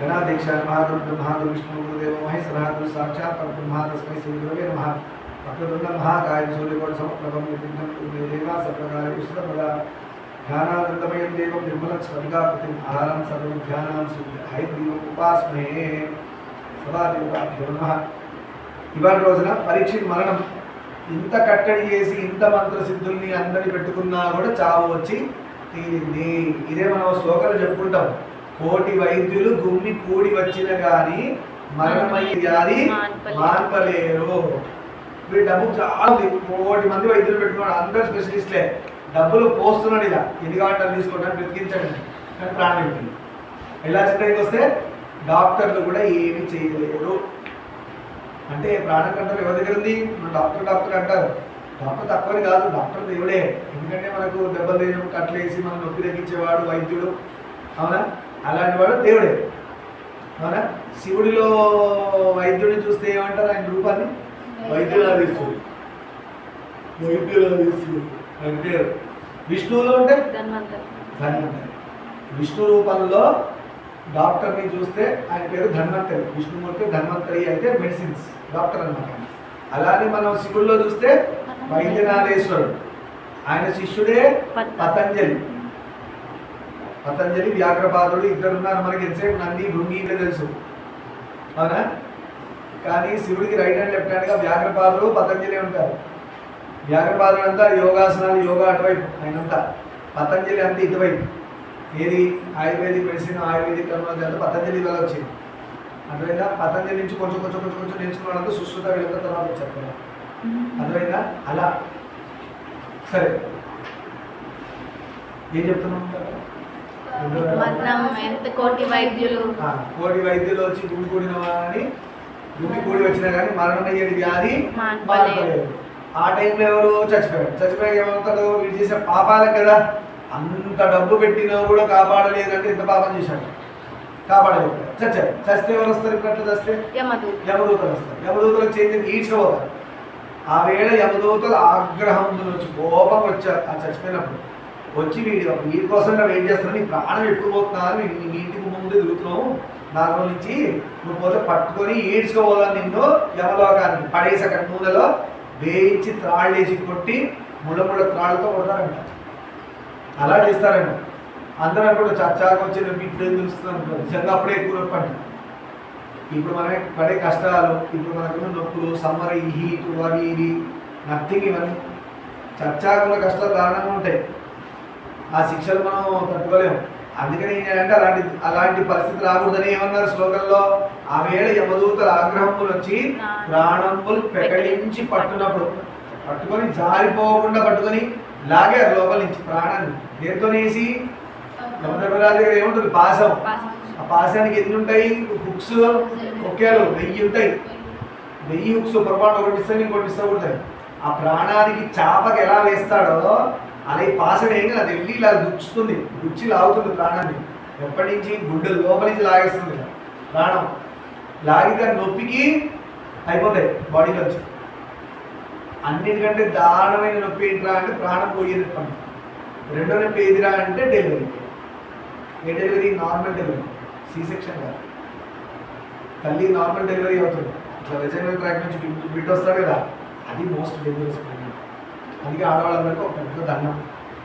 गणाध्यक्ष महागुरु विष्णु गुरुदेव महेश्वर गुरु साक्षात् परब्रह्म तस्मै श्री गुरवे नमः। वक्रतुंड महाकाय सूर्यकोटि समप्रभं निर्विघ्नं कुरु मे देव सर्वकार्येषु सर्वदा। ध्यानानन्दमयं देवं निर्मलं स्फटिकाकृतिम् आहारं सर्वविद्यानां हयग्रीवम् उपास्महे। సదాదేవతాభ్యో నమః। ఇవాళ రోజున పరీక్ష మరణం ఇంత కట్టడి చేసి ఇంత మంత్రసిద్ధుల్ని అందరిని పెట్టుకున్నా కూడా చావు వచ్చి తీరింది। ఇదే మనం శ్లోకాలు చెప్పుకుంటాం, కోటి వైద్యులు గుమ్మి కూడి వచ్చిన గాని మరణమయ్యే వ్యాధి మాన్పలేరు। వీడి డబ్బు చాలా కోటి మంది వైద్యులు పెట్టుకున్నాడు, అందరు స్పెషలిస్ట్లే, డబ్బులు పోస్తున్నాడు, ఇలా ఎన్ని గంటలు తీసుకోవడానికి బ్రతికించండి కానీ ప్రాణం పెట్టింది। ఎలా చిన్నకి వస్తే డాక్టర్లు కూడా ఏమి చేయలేరు అంటే ప్రాణం కంట్రోల్ ఎవరి దగ్గర ఉంది? మన డాక్టర్ అంటారు, డాక్టర్ తక్కువని కాదు, డాక్టర్ దేవుడే। ఎందుకంటే మనకు దెబ్బలు లేనప్పుడు కట్లేసి మనం నొప్పి తగ్గించేవాడు వైద్యుడు, అవునా? అలాంటి వాడు దేవుడే, అవునా? శివుడిలో వైద్యుడిని చూస్తే ఏమంటారు? ఆయన రూపాన్ని వైద్యులాదిస్తుంది, అంటే విష్ణువులో అంటే ధన్వంతరి, విష్ణు రూపంలో డాక్టర్ని చూస్తే ఆయన పేరు ధన్వంతరి, విష్ణుమూర్తి ధన్వంతరి అయితే మెడిసిన్స్ డాక్టర్ అన్నమాట। అలానే మనం శివుల్లో చూస్తే వైద్యనాథేశ్వరుడు, ఆయన శిష్యుడే పతంజలి, వ్యాఘ్రపాదుడు, ఇద్దరు ఉన్నారు మనకి। ఎంతసేపు నంది భృంగి తెలుసు, అవునా? కానీ శివుడికి రైట్ హ్యాండ్ లెఫ్ట్ హ్యాండ్గా వ్యాఘ్రపాదుడు పతంజలి ఉంటారు। వ్యాఘ్రపాదుడు అంతా యోగాసనాలు, యోగా అటువైపు ఆయనంతా, పతంజలి అంతా ఇటువైపు। ఏది ఆయుర్వేదిక్ మెడిసిన్, ఆయుర్వేదిక్ టెక్నాలజీ అంతా పతంజలి వల్ల వచ్చింది। అర్థమైందా? పతంజలి నుంచి కొంచెం నేర్చుకోవడానికి సుశ్రుత వీళ్ళంతా తర్వాత వచ్చారు కదా, అర్థమైందా? అలా సరే ఏం చెప్తున్నాం? కోటి వైద్యులు వచ్చి గుమ్మి కూడి వచ్చినా కానీ మరణం అయ్యేది వ్యాధి మానలేదు। ఆ టైంలో ఎవరు చచ్చిపోయారు ఏమవుతాడు? వీడు చేసే పాపాలకు కదా, అంత డబ్బు పెట్టినా కూడా కాపాడలేదంటే ఎంత పాపం చేశాడు, కాపాడలేదు, చచ్చాడు। చస్తే ఎవరు వస్తారు? ఇప్పుడు అట్లా చస్తే యమదూతలు వస్తారు, యమదూతలకు చేంజ్ ఈడ్చుకోవాలి। ఆ వేళ యమదూతలు ఆగ్రహం వచ్చి కోపం వచ్చారు ఆ చచ్చిపోయినప్పుడు, వచ్చి వీడి కోసం వెయిట్ చేస్తాను, నీ ప్రాణం ఎక్కువ పోతున్నారు, నీ ఇంటికి ముందు తిరుగుతున్నావు, 4 రోజుల నుంచి నువ్వు పోతే పట్టుకొని ఈడ్చుకోవాలని నిన్ను యమలోకానికి పడేసి అక్కడ నూనెలో వేయించి త్రాళ్ళేసి కొట్టి ముళ్ళ త్రాళ్ళతో కొడతారంట, అలా చేస్తారంట। అందరూ కూడా చచ్చాకు వచ్చిన బిడ్డ తెలుస్తుంది, నిజంగా అప్పుడే ఎక్కువ నొప్పి అంట। ఇప్పుడు మనకి పడే కష్టాలు, ఇప్పుడు మనకున్న నొప్పులు, సమ్మర్, ఈ హీట్, అవి ఇవి నథింగ్, ఇవన్నీ చచ్చాకున్న కష్టాలు దారుణంగా ఉంటాయి, ఆ శిక్షలు మనం తట్టుకోలేము। అందుకని ఏంటంటే అలాంటి పరిస్థితి రాకూడదని ఏమన్నారు శ్లోకంలో? ఆ వేళ యమదూతల ఆగ్రహములు వచ్చి ప్రాణములు పెకలించి పట్టుకొని జారిపోకుండా పట్టుకొని లాగారు లోపల నుంచి ప్రాణాన్ని। దేంతోనేసి? యమధర్మరాజు దగ్గర ఏముంటుంది? పాశం। ఆ పాశానికి ఎన్ని ఉంటాయి? హుక్స్, ఒకేలు 1000 ఉంటాయి, 1000 హుక్స్ పొరపాటు ఒకటిస్తే ఉంటాయి। ఆ ప్రాణానికి చాపకి ఎలా వేస్తాడో అలా ఈ పాసం ఏం అది వెళ్ళి ఇలా గుచ్చి లాగుతుంది ప్రాణాన్ని, ఎప్పటి నుంచి? గుడ్డ లోపల నుంచి లాగేస్తుంది ప్రాణం, లాగితే నొప్పికి అయిపోతాయి బాడీలోంచి। అన్నిటికంటే దారుణమైన నొప్పి ఏంట్రా అంటే ప్రాణం పోయేది పని। రెండో నొప్పి ఏదిరా అంటే డెలివరీ। ఏ డెలివరీ? నార్మల్ డెలివరీ, C-సెక్షన్ కాదు, తల్లి నార్మల్ డెలివరీ అవుతుంది, ఇట్లా వెజైనల్ ట్రాక్ నుంచి బిడ్డ వస్తాడు కదా, అది మోస్ట్ డేంజరస్ పని। అందుకే ఆడవాళ్ళందరికీ ఒక పెద్ద దండం,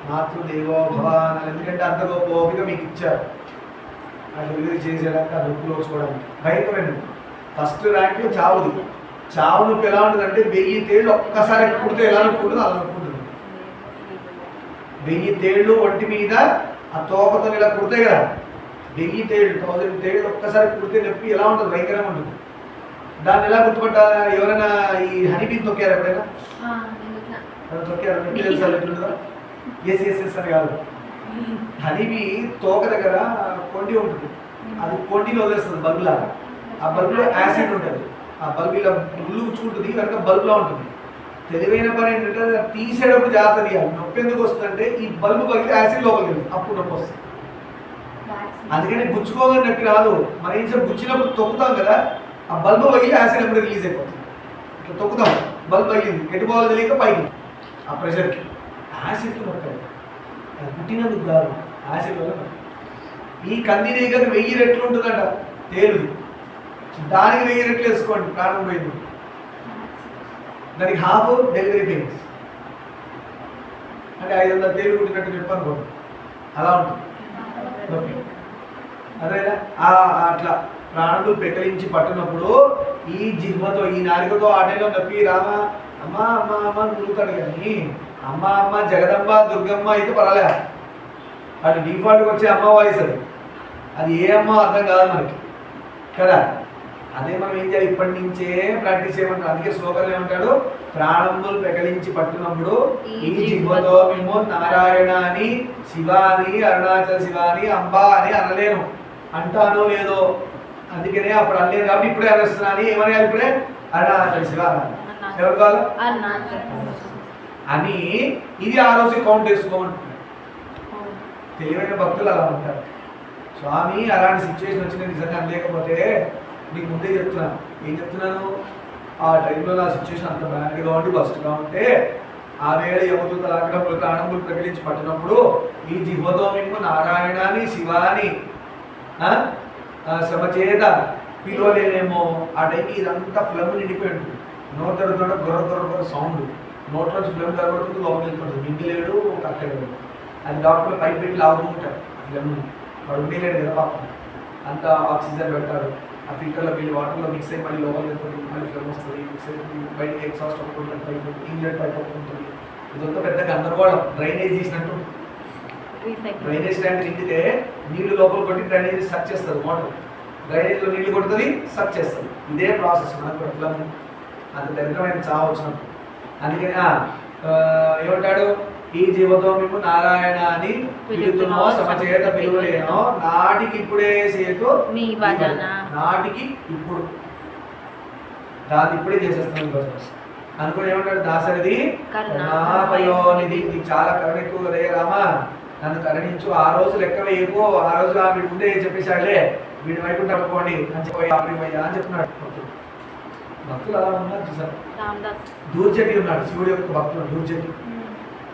మాతృదేవో భవ అని, ఎందుకంటే అంత గొప్ప ఓపిక మీకు ఇచ్చారు ఆ డెలివరీ చేసేయడానికి, ఆ నొప్పులు వచ్చుకోవడానికి। భయంకరమైన ఫస్ట్ ర్యాంక్ చావుది। చావు నొప్పి ఎలా ఉంటుందంటే 1000 తేళ్ళు ఒక్కసారి కుడితే ఎలా నొప్పుంటుందో అలా నొప్పుంటుంది। 1000 తేళ్ళు ఒంటి మీద ఆ తోకతో ఇలా కుడతాయి కదా, 1000 తేళ్ళు 1000 తేళ్ళు ఒక్కసారి కుడితే నొప్పి ఎలా ఉంటుంది? భయంకరంగా ఉంటుంది। దాన్ని ఎలా గుర్తుపట్టాలి? ఎవరైనా ఈ హనీబీని తొక్కారు ఎప్పుడైనా? తొక్కారు, నొప్పి తెలుసా ఎట్లుంటుందా? ఎస్ అని కాదు, హనీబీ తోక దగ్గర కొండి ఉంటుంది, అది కొండిని వదిలేస్తుంది బల్బులాగా, ఆ బల్బులో యాసిడ్ ఉంటుంది, ఆ బల్బు ఇలా ముళ్ళు గుచ్చుకుంటుంది, కనుక బల్బులో ఉంటుంది। తెలివైన పని ఏంటంటే తీసేటప్పుడు జాగ్రత్త తీయాలి। నొప్పి ఎందుకు వస్తుందంటే ఈ బల్బు పగిలితే యాసిడ్ లోపలికి వెళ్తుంది, అప్పుడు నొప్పి వస్తుంది। అందుకని గుచ్చుకోగానే నొప్పి రాదు, మనం ఏం చెప్పి గుచ్చినప్పుడు తొక్కుతాం కదా, ఆ బల్బు పగిలి యాసిడ్ ఎప్పుడు రిలీజ్ అయిపోతుంది, ఇట్లా తొక్కుతాం, బల్బు పగిలింది, ఎటుపోవాలో తెలియక పైకి ఆ ప్రెషర్కి యాసిడ్కి నొప్పి, అది పుట్టినందుకు కాదు, యాసిడ్ వల్ల। ఈ కందిరీగకు 1000 రెట్లు ఉంటుందంట, తేలుది, దానికి 1000 రెట్లు వేసుకోండి ప్రాణం పోయింది, దానికి హాఫ్ డెలివరీ పెయిన్స్ అంటే 500 తేలు కుట్టినట్టు చెప్పు అనుకోండి, అలా ఉంటుంది. అదేనా అట్లా ప్రాణులు పెకలించి పట్టినప్పుడు ఈ జిహ్మతో ఈ నాలుకతో ఆ టైంలో నొప్పి రామ అమ్మ అమ్మ అమ్మ నురుగుతాడు, కానీ అమ్మ అమ్మ జగదంబ దుర్గమ్మ అయితే పర్వాలే, అది డిఫాల్ట్గా వచ్చే అమ్మ వాయిస్ అది ఏ అమ్మ అర్థం కాదు మనకి కదా. అదే మనం ఏం చేయాలి, ఇప్పటి నుంచే ప్రాక్టీస్ చేయమంటారు. అందుకే శ్లోకాలు ఏమంటాడు, ప్రాణములు పెకలించి పట్టినప్పుడు ఈ జిహ్మతో మేము నారాయణ అని, శివ అని, అరుణాచల శివ అని, అంబ అని అనలేను, అంటానో లేదో, అందుకనే అప్పుడు అనలేదు కాబట్టి ఇప్పుడే అనేస్తున్నా అని ఏమని ఇప్పుడే అరుణాచల శివ ఎవరు కాదు అని, ఇది ఆ రోజు కౌంట్ చేసుకోమంటున్నారు. తెలివైన భక్తులు అలా ఉంటారు. స్వామి అలాంటి సిచ్యువేషన్ వచ్చింది నిజంగా అనలేకపోతే నీకు ముందే చెప్తున్నాను. ఏం చెప్తున్నాను, ఆ టైంలో నా సిచ్యువేషన్ అంత బ్యాడ్గా ఉండి ఫస్ట్గా ఉంటే ఆ వేళ యమదూత లాగడప్పుడు ప్రాణములు ప్రకటించి పట్టినప్పుడు ఈ జిహ్వతో మేము నారాయణాని శివాని శ్రమచేత పిలవలేనేమో. ఆ టైంకి ఇదంతా ఫ్లమ్ నిండిపోయి ఉంటుంది. నోట్ తరుగుతుంటే గొర్ర సౌండ్, నోట్లోంచి ఫ్లమ్ తరగడుతుంది, లోపలికి వెళ్ళిపోతుంది, మింగిలేడు కట్టలేడు. అది డాక్టర్లు పైప్ పెట్టి లాగుతూ ఉంటారు ఫ్లమ్ని, వాడు ఉండేలేడు కదా పాపం, అంతా ఆక్సిజన్ పెడతాడు, ఆ ఫిల్టర్లోకి వెళ్ళి వాటర్లో మిక్స్ అయ్యి మళ్ళీ లోపలికి వెళ్తుంది, మళ్ళీ ఫ్లమ్ వస్తుంది, మిక్స్ అయిపోతుంది, బయటకి ఎగ్జాస్ట్ అవుతుంది, పైపు ఇంగ్లెండ్ పైప్ అవుతుంది. ఇదంతా పెద్ద గందరగోళం, డ్రైనేజ్ తీసినట్టు. డ్రైనేజ్ ట్యాంక్ నిండితే నీళ్లు లోపల కొట్టి డ్రైనేజ్ సక్ చేస్తుంది, మోటార్ డ్రైనేజ్లో నీళ్లు కొడుతుంది, సక్ చేస్తుంది. ఇదే ప్రాసెస్ మనకు ఫ్లమ్, అంత దరిద్రమైన చావు వచ్చినప్పుడు. అందుకని ఏమంటాడు, ఈ జీవతో మేము నారాయణ అని పిలుతున్నో సమచేత పిలువలేనో, నాటికి ఇప్పుడే సేతు నాటికి ఇప్పుడు దాన్ని ఇప్పుడే చేసేస్తున్నాం అనుకుని ఏమంటాడు దాసరిది కరుణాపయోనిధి, నీకు చాలా కరుణ ఎక్కువ రే రామ, నన్ను కరుణించు, ఆ రోజు లెక్క వేయకు, ఆ రోజు వీడి ముందే చెప్పేశాడులే, వీడి వైకుంఠం అనుకోండి అని చెప్పి అని చెప్తున్నాడు. భక్తులు అలా ఉన్నారు చూసారు. దూర్జటి ఉన్నాడు, శివుడి యొక్క భక్తులు దూర్జటి.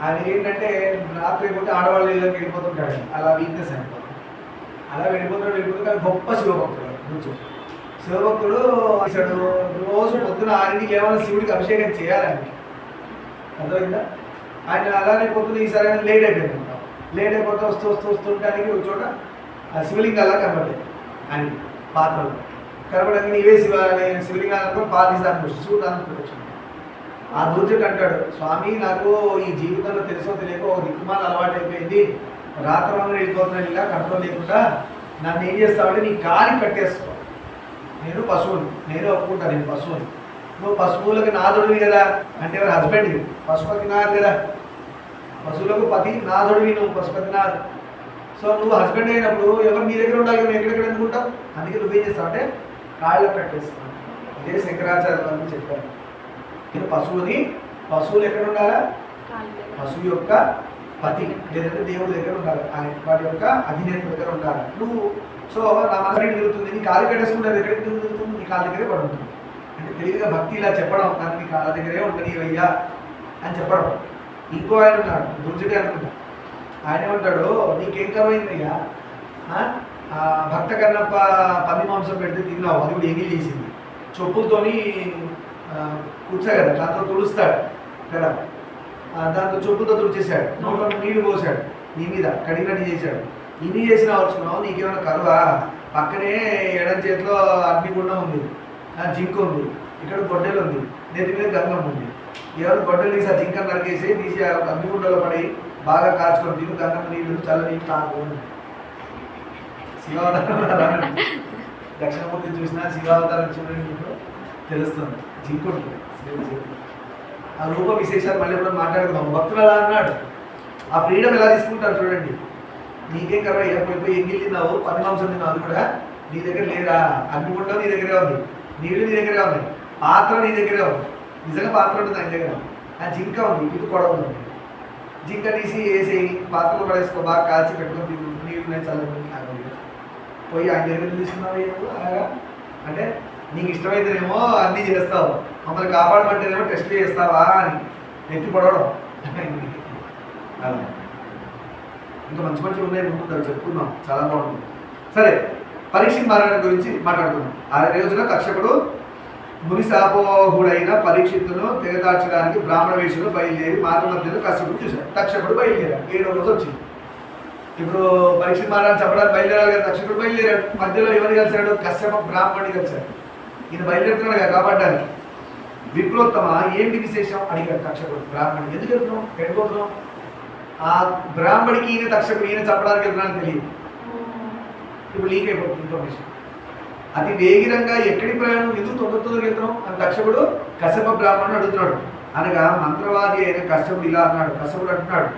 ఆయన ఏంటంటే రాత్రి పోతే ఆడవాళ్ళ ఇళ్ళకి వెళ్ళిపోతుంటాడు, అలా వీక్నెస్ అయిపోతుంది, అలా వెళ్ళిపోతాడు. కానీ గొప్ప శివభక్తుడు దూర్జటి. శివభక్తుడు అసలు రోజు పొద్దున 6ంటికి ఏమైనా శివుడికి అభిషేకం చేయాలని అర్థమైందా. ఆయన అలానే పొద్దున ఈసారి లేట్ అయిపోయింది, లేట్ అయిపోతే వస్తుంటానికి ఒక చోట శివలింగాలా కనబడ్డాయి ఆయన పాత్రలు కనబడంగా ఇవే శివలింగాలతో పాలిస్తాను శివుడు అనుకుంటు. ఆ దూర్జటి అంటాడు, స్వామి నాకు ఈ జీవితంలో తెలుసో తెలియక ఒక దిక్కుమాల అలవాటు అయిపోయింది, రాత్రి వెళ్ళిపోతున్నాను, ఇలా కంట్రోల్ లేకుండా నన్ను ఏం చేస్తావంటే నీ కాలి కట్టేసుకో, నేను పశువుని, నేను ఒప్పుకుంటాను నేను పశువుని, నువ్వు పశువులకు నాదుడివి కదా, అంటే ఎవరు హస్బెండ్వి, పశుపతినాథ్ కదా, పశువులకు పతి నాదుడివి నువ్వు, పశుపతినాథ్. సో నువ్వు హస్బెండ్ అయినప్పుడు ఎవరు నీ దగ్గర ఉండాలి, నువ్వు ఎక్కడెక్కడ ఎందుకుంటావు, అందుకే నువ్వేం చేస్తావు అంటే కాళ్ళకు కట్టేస్తావు. ఇదే శంకరాచార్య అని చెప్పారు. నేను పశువుని, పశువులు ఎక్కడ ఉండాలా, పశువు యొక్క పతి లేదంటే దేవుడి దగ్గర ఉండాలి, ఆయన వాటి యొక్క అధినేత దగ్గర ఉండాలి. నువ్వు సో నా మనసు తిరుగుతుంది, నీ కాలు కట్టేసుకుంటే ఎక్కడికి తిరుగుతుంది, నీ కాళ్ళ దగ్గరే పడి ఉంటుంది. అంటే తెలివిగా భక్తి ఇలా చెప్పడం, నన్ను నీ కాళ్ళ దగ్గరే ఉంటుంది అయ్యా అని చెప్పడం. ఇంకో ఆయన ఉన్నాడు దుర్జటి అనుకుంటా, ఆయన ఏమంటాడు, నీకేం కరువైంది అయ్యా, భక్త కన్నప్ప పంది మాంసం పెడితే తిన్నావు, అది కూడా ఎంగిల్ చేసింది, చెప్పులతోని కూర్చా కదా, దాంతో తుడుస్తాడు కదా, దాంతో చెప్పులతో తుడిచేశాడు, నోట్లో నీళ్లు పోసాడు, నీ మీద కడిగినట్టు చేశాడు, ఇన్ని చేసిన వచ్చుకున్నావు, నీకేమైనా కరువా, పక్కనే ఎడం చేతిలో అగ్నిగుండం ఉంది, జింక్ ఉంది, ఇక్కడ గొడ్డెలు ఉంది, నెత్తి మీద గంగం ఉంది, ఎవరు గొడ్డలు తీసి ఆ జింకను నరికేసి తీసి అగ్నిగుండలో పడి బాగా కాచుకొని తిని గంగం నీళ్ళు చల్ల నీళ్ళు తాగు. శివావతారం దక్షిణమూర్తి చూసినా శివావతారం చూడండి తెలుస్తుంది, జింక్ ఉంటుంది. ఆ రూప విశేషాలు మళ్ళీ కూడా మాట్లాడుకుందాం. భక్తులు అలా అన్నాడు, ఆ ఫ్రీడమ్ ఎలా తీసుకుంటారు చూడండి. నీకేం కర్ర పోయి ఎంగిల్ తిన్నావు, పంది మాంసం తిన్నావు, అది కూడా నీ దగ్గర లేదా, అగ్నిగుండం నీ దగ్గరే ఉంది, నీళ్ళు నీ దగ్గరే ఉన్నాయి, పాత్ర నీ దగ్గరే ఉంది, నిజంగా పాత్ర ఉంటుంది ఆయన దగ్గర, ఆ జింక ఉంది, ఇది కూడా ఉంది, జింక తీసి వేసి పాత్రలో పడేసుకో, బాగా కాల్చి పెట్టుకొని నీళ్ళు నేను చల్లని పోయి ఆయన దగ్గర తీసుకున్నావు అలాగా. అంటే నీకు ఇష్టమైతేనేమో అన్నీ చేస్తావు, మమ్మల్ని కాపాడమంటేనేమో టెస్ట్లు చేస్తావా అని ఎత్తి పడవడం. ఇంకా మంచి మంచి ఉన్నాయి ముందు చెప్పుకుందాం, చాలా బాగుంటుంది. సరే పరీక్షిత్ మరణం గురించి మాట్లాడుతున్నాం. ఆ రోజున తక్షకుడు మునిశాపోహుడైన పరీక్షిత్తును తెగదార్చడానికి బ్రాహ్మణ వేషులు బయలుదేరి మార్గ మధ్యలో కశ్యపుడు చూశాడు. తక్షకుడు బయలుదేరాడు. 7వ రోజు వచ్చింది. ఇప్పుడు పరీక్షిత్ మరణాన్ని చెప్పడానికి బయలుదేరాలి కదా. తక్షకుడు బయలుదేరాడు. మధ్యలో ఎవరు కలిశాడు? కశ్యప బ్రాహ్మణుని కలిశాడు. ఈయన బయలుదేరుతున్నాడు కదా కాపాడడానికి. విప్రోత్తమ ఏంటి విశేషం అడిగాడు తక్షకుడు బ్రాహ్మణుడు. ఎందుకు వెళ్తున్నాం? ఎడిపోతున్నాం? ఆ బ్రాహ్మడికి ఈయన తక్షకుడు ఈయన చెప్పడానికి వెళ్తున్నాడని తెలియదు. ఇప్పుడు లీక్ అయిపోతుంది ఇన్ఫర్మేషన్. అతి వేగిరంగా ఎక్కడి ప్రయాణం ఎందుకు తొందరగా వెళ్తున్నాం అని తక్షకుడు కశ్యప బ్రాహ్మణుడు అడుగుతున్నాడు. అనగా మంత్రవాది అయిన కశ్యపుడు ఇలా అన్నాడు. కశ్యపుడు అంటున్నాడు,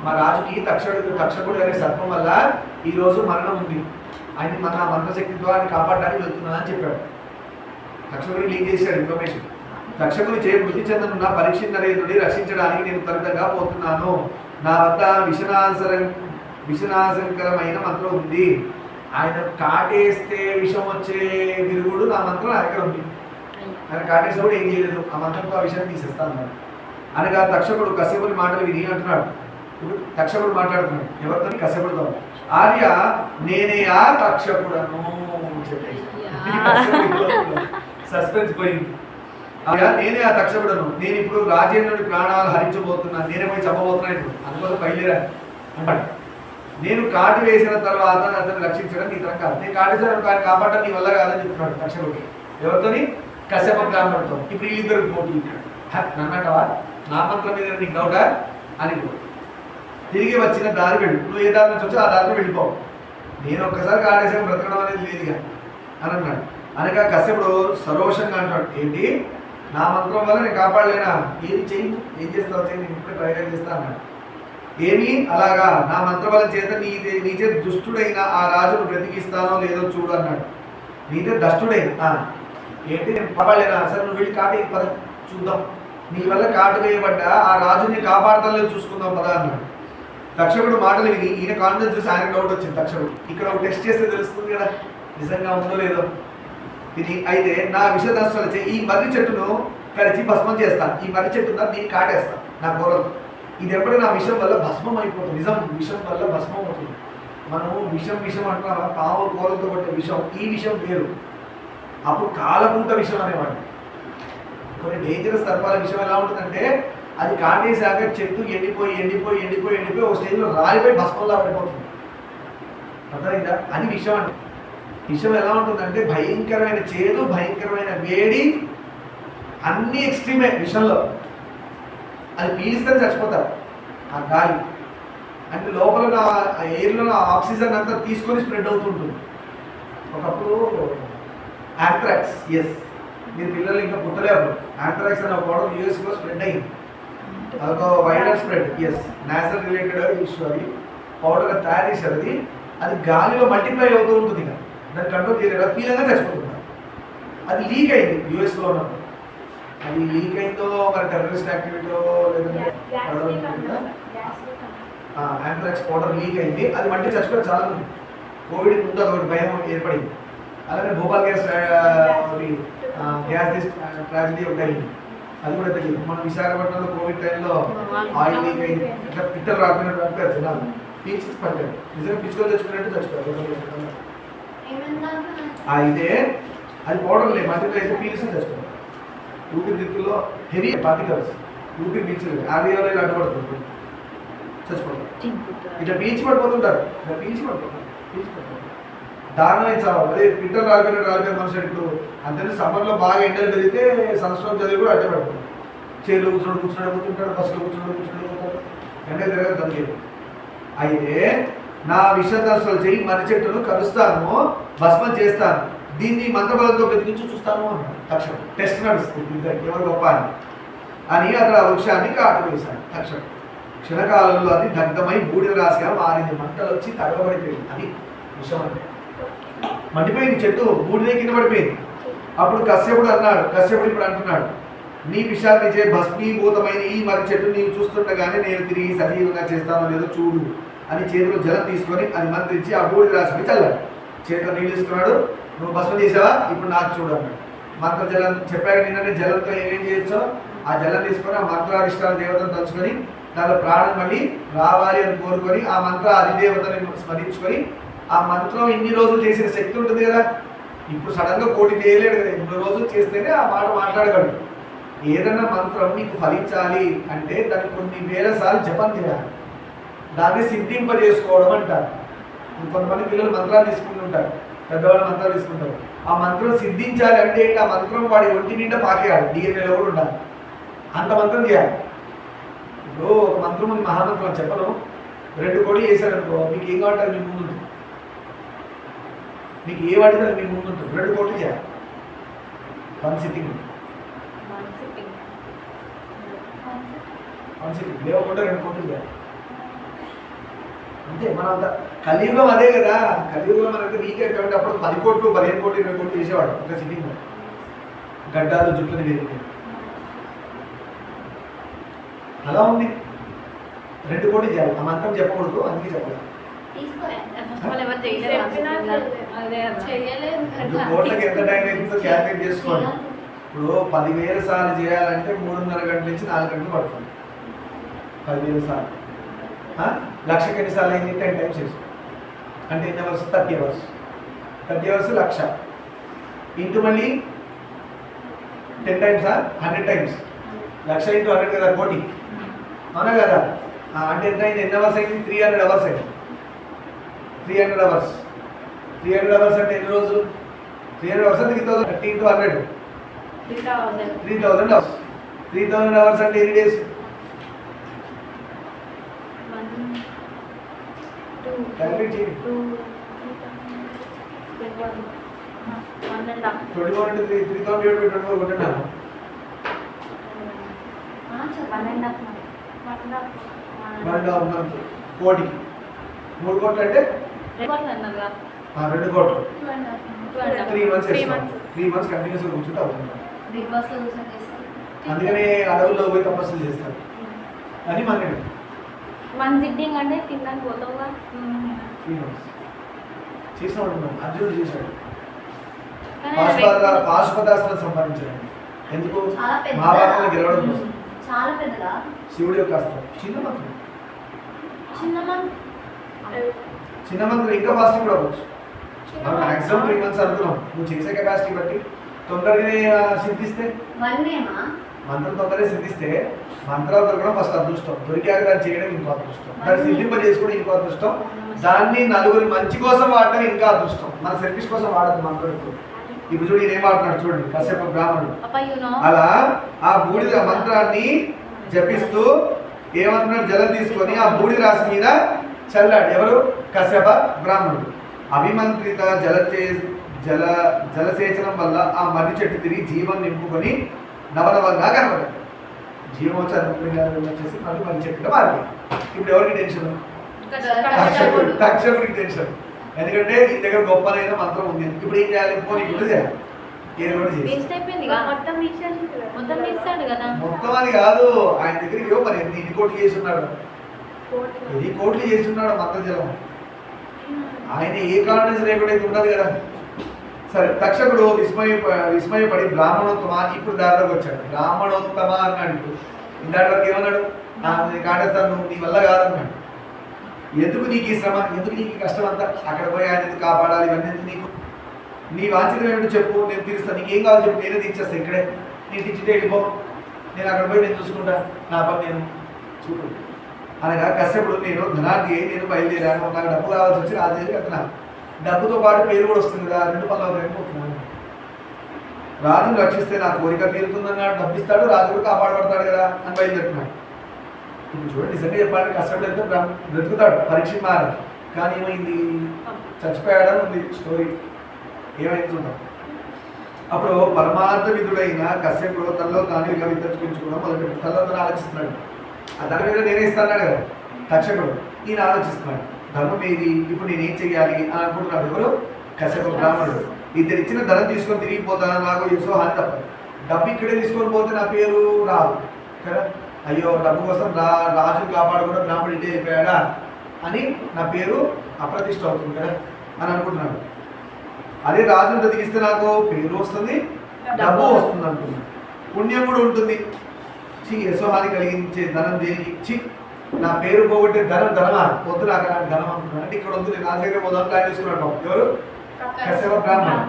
మా రాజుకి తక్షకుడు అనే సర్పం వల్ల ఈరోజు మరణం ఉంది. ఆయన మన మంత్రశక్తితో ఆయన కాపాడడానికి వెళ్తున్నా అని చెప్పాడు. తక్షకుడు లీక్ చేశాడు ఇన్ఫర్మేషన్. తక్షకుని చే మృతి చెందనున్న పరీక్షిత్ నరేంద్రుడిని రక్షించడానికి నేను త్వరితంగా పోతున్నాను. నా వద్ద విషనాశంకరమైన మంత్రం ఉంది. ఆయన కాటేస్తే విషం వచ్చే విరుగుడు నా మంత్రం నా దగ్గర ఉంది. ఆయన కాటేసినప్పుడు ఏం చేయలేదు. ఆ మంత్రంతో ఆ విషయాన్ని తీసేస్తాను అనగా తక్షకుడు కశ్యపుని మాటలు విని అంటున్నాడు. ఇప్పుడు తక్షకుడు మాట్లాడుతున్నాడు ఎవరితో? కశ్యపుడితో. ఆర్య నేనే ఆ తక్షకుడను చెప్పేసి సస్పెన్స్ పోయింది. నేనే ఆ తక్షకుడను. నేను ఇప్పుడు రాజేంద్రుడి ప్రాణాలు హరించబోతున్నాను. నేనే పోయి చెప్పబోతున్నాను. ఇప్పుడు అందుకోసం బయలుదేరాను అంటాడు. నేను కాటు వేసిన తర్వాత అతను రక్షించడం నీ తరం కాదు. నేను కాటేశాను కానీ కాపాడటం నీ వల్ల కాదని చెప్తున్నాడు తక్షకుడికి. ఎవరితోని? కశ్యప బ్రాహ్మణుడితో. ఇప్పుడు వీళ్ళిద్దరు పోటీ నన్నటవా? నా మంత్రం మీద నీకు డౌటా అని తిరిగి వచ్చిన దారి వెళ్ళు. నువ్వు ఏ దారి నుంచి వచ్చో ఆ దారిలో వెళ్ళిపోవు. నేను ఒక్కసారి కాటేశాను బ్రతకడం అనేది లేదుగా అని అన్నాడు. అనగా కశ్యపుడు సరోషంగా అంటాడు, ఏంటి నా మంత్రం వల్ల నేను కాపాడలేనా? ఏది చెయ్యి, ఏం చేస్తావు చెయ్యి, నేను ఇప్పుడే ప్రయోగం చేస్తా అన్నాడు. ఏమి అలాగా? నా మంత్రబలం చేత నీచే దుష్టుడైన ఆ రాజును బ్రతికిస్తానో లేదో చూడు అన్నాడు. నీతే దష్టుడైన ఏంటి నేను కాపాడలేనా? సరే నువ్వు వెళ్ళి కాటి పద చూద్దాం. నీ వల్ల కాటు వేయబడ్డ ఆ రాజుని కాపాడతాను లేదు చూసుకుందాం పద అన్నాడు. తక్షకుడు మాటలు విని ఈయన కాన్ఫిడెన్స్ చూసి ఆయన డౌట్ వచ్చింది. తక్షకుడు ఇక్కడ ఒక టెస్ట్ చేస్తే తెలుస్తుంది కదా నిజంగా ఉందో లేదో ఇది. అయితే నా విషదర్శనలు ఈ మర్రి చెట్టును కలిసి భస్మం చేస్తాను. ఈ మర్రి చెట్టు దీన్ని కాటేస్తాను నా గోరలతో. ఇది ఎప్పుడు నా విషం వల్ల భస్మం అయిపోతుంది. నిజం విషం వల్ల భస్మం అవుతుంది. మనము విషం అంటున్నామా? పాము కూరలతో పట్టే విషం. ఈ విషం వేరు. అప్పుడు కాలపూట విషం అనేవాడు. కొన్ని డేంజరస్ సర్పాల విషయం ఎలా ఉంటుందంటే అది కాటేసాక చెట్టు ఎండిపోయి ఒక స్టేజ్లో రాలిపోయి భస్మంలా పడిపోతుంది. అర్థమైందా? అది విషం అంటే. విషం ఎలా ఉంటుందంటే భయంకరమైన చేదు, భయంకరమైన వేడి, అన్ని ఎక్స్ట్రీమే విషంలో. అది పీలిస్తే చచ్చిపోతారు. ఆ గాలి అంటే లోపల ఎయిర్లో ఆక్సిజన్ అంతా తీసుకొని స్ప్రెడ్ అవుతుంటుంది. ఒకప్పుడు యాంథ్రాక్స్, ఎస్ మీరు పిల్లలు ఇంకా పుట్టలేరు. యాంథ్రాక్స్ అనే ఒక యూఎస్లో స్ప్రెడ్ అయింది. అదొక viral spread. As natural related issue. అది పౌడర్గా తయారు చేశారు. అది గాలిలో మల్టిప్లై అవుతూ ఉంటుంది. ఇక దాన్ని కంట్రోల్ చేయలేదు. అది పీలంగా చచ్చిపోతున్నారు. అది లీక్ అయింది యూఎస్లో ఉన్నప్పుడు. అది లీక్ అయిందో మరి టెర్రరిస్ట్ యాక్టివిటీలో లేదంటే యాంథ్రాక్స్ పౌడర్ లీక్ అయింది. అది మట్టి చచ్చిపోయి చాలా మంది. కోవిడ్ ముందు అదొకటి భయం ఏర్పడింది. అలాగే భోపాల్ గ్యాస్ ట్రాజడీ ఒకటి అయింది. అది కూడా తెలియదు. మన విశాఖపట్నంలో కోవిడ్ టైంలో ఆయిల్ లీక్ అయింది. ఇట్లా పిట్టలు రాకున్నట్టు అంటారు జనాలు. పీల్చి పడ్డారు. నిజంగా పిచ్చుకొని తెచ్చుకున్నట్టు చచ్చిపోయారు. అయితే అది పౌడర్ లేదు, మధ్యలో అయితే పీల్చి చచ్చిపోయారు. ఊపిరితిత్తుల్లో హెవీ పార్టికల్స్ ఊపిరి పీల్చలేదు. ఆర్డియోలో అడ్డుపడుతుంది, చచ్చిపోతారు. ఇట్లా పీల్చి పడిపోతుంటారు. ఇట్లా పీల్చి పడిపోతారు. దారుణమైన చావు. అదే పిట్టలు రాలిపోయిన మనుషులు. ఇప్పుడు అంతే సమ్మర్లో బాగా ఎండలు పెరిగితే సంవత్సరం చదివి కూడా అడ్డే పడిపోతారు. చైర్లో కూర్చొని పోతుంటాడు, బస్సులో కూర్చొని పోతారు. ఎండ తిరగదు తగ్గేది. అయితే నా విషదర్శనలు చేయి మర్రి చెట్టును కలుస్తాను, భస్మం చేస్తాను, దీన్ని మంత్రబలంతో బ్రతికించి చూస్తాను అన్నాడు. తక్షణం టెస్ట్ నడుస్తుంది ఎవరు గొప్ప అని అతడు ఆ వృక్షాన్ని కాటు వేశాడు. తక్షణం క్షణకాలంలో అది దగ్ధమై బూడిద రాశిగా మారింది. మంటలు వచ్చి తగలబడిపోయింది. అది విషం అంటే మండిపోయింది. చెట్టు బూడిదే కింద పడిపోయింది. అప్పుడు కశ్యపుడు ఇప్పుడు అంటున్నాడు, నీ విషయాన్ని చే భస్మీభూతమైన ఈ మర్రి చెట్టు నీవు చూస్తుండగానే నేను తిరిగి సజీవంగా చేస్తానో లేదో చూడు అని చేతిలో జలం తీసుకొని అది మంత్రించి ఆ బూడిద రాశిపై చల్లాడు. చేతిలో నీళ్ళు తీసుకున్నాడు. నువ్వు భస్మం చేసావా, ఇప్పుడు నాకు చూడు అన్నాడు. మంత్ర జలం చెప్పాక నిన్ననే జలంతో ఏమేం చేయొచ్చో ఆ జలం తీసుకొని ఆ మంత్రాధిష్టాన దేవతను తలుచుకొని దానిలో ప్రాణం మళ్ళీ రావాలి అని కోరుకొని ఆ మంత్ర అధిదేవతని స్మరించుకొని ఆ మంత్రం ఇన్ని రోజులు చేసిన శక్తి ఉంటుంది కదా. ఇప్పుడు సడన్గా 1 కోటి చేయలేడు కదా, 2 రోజులు చేస్తేనే ఆ మాట మాట్లాడగలడు. ఏదన్నా మంత్రం నీకు ఫలించాలి అంటే దాన్ని కొన్ని వేల సార్లు జపం చేయాలి, దాన్ని సిద్ధింపజేసుకోవడం అంటారు. కొంతమంది పిల్లలు మంత్రాలు తీసుకుంటుంటారు, పెద్దవాళ్ళు మంత్రాలు తీసుకుంటారు. ఆ మంత్రం సిద్ధించాలి అంటే ఆ మంత్రం వాడి ఒంటి నిండా పాకేయాలి, డిఎన్ఏలో కూడా ఉండాలి, అంత మంత్రం చేయాలి. ఇప్పుడు ఒక మంత్రం ఉంది, మహామంత్రం చెప్పను, 2 కోటి చేశాడు అనుకో, మీకు ఏం కావాలంటే మీ ముందు ఉంటుంది, మీకు ఏ వాడితే అది మీ ముందు ఉంటుంది. 2 కోట్లు చేయాలి, 1 సిట్టింగ్ లేవకుండా 2 కోట్లు చేయాలి అంతే. మనం అంత కలియుగం అదే కదా, కలియుగంలో మనకి వీకెండ్ కాబట్టి అప్పుడు 10 కోట్లు 15 కోట్లు 20 కోట్లు చేసేవాడు ఒక సిట్టింగ్, గడ్డాలు జుట్టుని వేరు. అలా ఉంది, 2 కోట్లు చేయాలి. ఆ మంత్రం చెప్పకూడదు, అందుకే చెప్పలేదు. 2 కోట్లకి ఎంత టైం అవుతుందో క్యాల్కులేట్ చేసుకోండి. ఇప్పుడు 10,000 సార్లు చేయాలంటే 3.5 గంటల నుంచి 4 గంటలు పడుతుంది. 10,000 సార్లు, 1,00,000కి ఎన్నిసార్లు అయింది? 10 టైమ్స్ చేసుకో అంటే ఎన్ని అవర్స్? 30 అవర్స్. 30 అవర్స్ 1,00,000 ఇంటూ మళ్ళీ 10 టైమ్సా? 100 టైమ్స్. 1,00,000 ఇంటూ 100 కదా, కోటి, అవునా కదా? అంటే ఎంత అయింది? ఎన్ని అవర్స్ అయింది? 300 అవర్స్ అయింది. 300 అవర్స్. 300 అవర్స్ అంటే ఎన్ని రోజులు? 300 అవర్స్ అంటే 3,000. 30 ఇంటూ 100 3,000 అవర్స్. 3,000 అవర్స్ అంటే ఎన్ని డేస్? 21 into 3, 3,000 divided by 24 కొట్టండి. 1.5 month కోటికి 3 కోట్లు అంటే 2 కోట్లు 3 months వేసుకోండి. 3 months కంటిన్యూస్గా కూర్చుంటే అవుతుంది. అందుకనే అడవుల్లో పోయి తపస్సులు చేస్తారు అని మనకి. 1 సిట్టింగ్ అంటే తినడానికి పోతావుగా. 3 months చేసినాడు, అర్జునుడు చేశాడు. పాశుపతాస్త్రం సంపాదించాడు. ఎందుకు? మహాభారతంలో గెలవడం కోసం. చాలా పెద్దగా శివుడి యొక్క అస్త్రం. చిన్న మంత్రం ఇంకా ఫాస్టింగ్ కూడా అవ్వచ్చు. మనం మ్యాక్సిమం 3 months అనుకున్నాం. నువ్వు చేసే కెపాసిటీ బట్టి తొందరగానే సిద్ధిస్తే, మంత్రం తొందరగా సిద్ధిస్తే, మంత్రాలు దొరకడం ఫస్ట్ అదృష్టం, దొరికాక దాన్ని చేయడం ఇంకో అదృష్టం, దాన్ని సిద్ధింప చేసుకోవడం ఇంకో అదృష్టం, దాన్ని నలుగురి మంచి కోసం వాడటం ఇంకా అదృష్టం. మన సెల్ఫిష్ కోసం వాడద్దు మంత్రం. ఇప్పుడు చూడు ఈయన ఏం వాడుతున్నాడు చూడండి, కశ్యప బ్రాహ్మణుడు. అలా ఆ బూడిద మంత్రాన్ని జపిస్తూ ఏమంటున్నాడు, జలం తీసుకొని ఆ బూడిద రాశి మీద చల్లాడు. ఎవరు? కశ్యప బ్రాహ్మణుడు. అభిమంత్రిత జలసేచనం వల్ల ఆ మర్రి చెట్టు తిరిగి జీవం నింపుకొని నవనవంగా కనబడ్డాడు. జీవం వచ్చేసి మళ్ళీ మర్రి చెట్టుగా మారిపోయింది. ఇప్పుడు ఎవరికి టెన్షన్? తక్షకుడికి టెన్షన్. ఎందుకంటే ఈ దగ్గర గొప్పనైన మంత్రం ఉంది. ఇప్పుడు ఏం చేయాలి? పోనీ కూడా చేయాలి, ఏదో కూడా చేయాలి. మొత్తం అని కాదు, ఆయన దగ్గరికి మరి ఎన్ని కోట్లు చేస్తున్నాడు, 10 కోట్లు చేస్తున్నాడు మంత్ర జలం. ఆయన ఏ కాన్ఫిడెన్స్ లేకుండా ఉండదు కదా. సరే, తక్షకుడు విస్మయపడి బ్రాహ్మణోత్తమ, ఇప్పుడు దారిలోకి వచ్చాడు. బ్రాహ్మణోత్తమ అన్నాడు. ఇప్పుడు ఇందాటి వరకు ఏమన్నాడు? కాటేస్తాను, నువ్వు నీ వల్ల కాదన్నాడు. ఎందుకు నీకు ఈ శ్రమ, ఎందుకు నీకు ఈ కష్టం అంతా? అక్కడ పోయి ఆయన ఎందుకు కాపాడాలి, ఇవన్నీ నీకు? నీ వాంఛితం ఏమిటో చెప్పు, నేను తీరుస్తాను. నీకు ఏం కావాలి చెప్పు, నేనే తీర్చేస్తాను. ఇక్కడే నేను తెచ్చితే వెళ్ళిపో, నేను అక్కడ పోయి నేను చూసుకుంటా, నా పని నేను చూడు అనగా కశ్యపుడు, నేను ధనార్థి నేను బయలుదేరాను, నాకు డబ్బు కావాల్సి వచ్చి నా దగ్గరికి వెళ్తున్నాను. డబ్బుతో పాటు పేరు కూడా వస్తుంది కదా, 2 పనులు అయిపోతున్నాను. రాజును రక్షిస్తే నా కోరిక తీరుతుందన్నాడు, డబ్బు ఇస్తాడు, రాజు కూడా కాపాడబడతాడు కదా అని బయలుదేరుతున్నాడు. ఇప్పుడు చూడండి, నిజంగా చెప్పాలంటే కష్టపడి వెళ్తే బ్రతుకుతాడు, పరీక్ష మారాలి. కానీ ఏమైంది? చచ్చిపోయాడని ఉంది స్టోరీ. ఏమైంది చూద్దాం. అప్పుడు పరమార్థ విధుడైన కశ్యపుడు తనలో తాను ఇలా వితర్కించుకోవడం మొదలుపెట్టి తనలో తను ఆలోచిస్తున్నాడు. దాని మీద నేనే ఇస్తాడు కదా తక్షకుడు. ఈయన ఆలోచిస్తున్నాడు, ధర్మం ఏది, ఇప్పుడు నేనేం చెయ్యాలి అని అనుకుంటున్నాడు. ఎవరు? కశ్యప బ్రాహ్మణుడు. ఇద్దరు ఇచ్చిన ధనం తీసుకొని తిరిగిపోతాను, నాకు ఎంతో హాని తప్పదు. డబ్బు ఇక్కడే తీసుకొని పోతే నా పేరు రాదు కదా. అయ్యో, డబ్బు కోసం రాజుని కాపాడకుండా బ్రాహ్మణుడు ఇంటే వెళ్ళిపోయాడా అని నా పేరు అప్రతిష్ట అవుతుంది కదా అని అనుకుంటున్నాడు. అదే రాజుని బ్రతికిస్తే నాకు పేరు వస్తుంది, డబ్బు వస్తుంది అనుకున్నాడు. పుణ్యం కూడా ఉంటుంది. యశోహాని కలిగించే ధనం దేనికి? నా పేరు పోగొట్టే ధనమా వద్దు, నాకు అలాంటి ధనం అనుకున్నాను అంటే ఇక్కడ వద్దు, నేను నా దగ్గర పోదాం ప్లాన్ చేసుకున్నాడు బాబు. ఎవరు? కశ్యప బ్రాహ్మణుడు.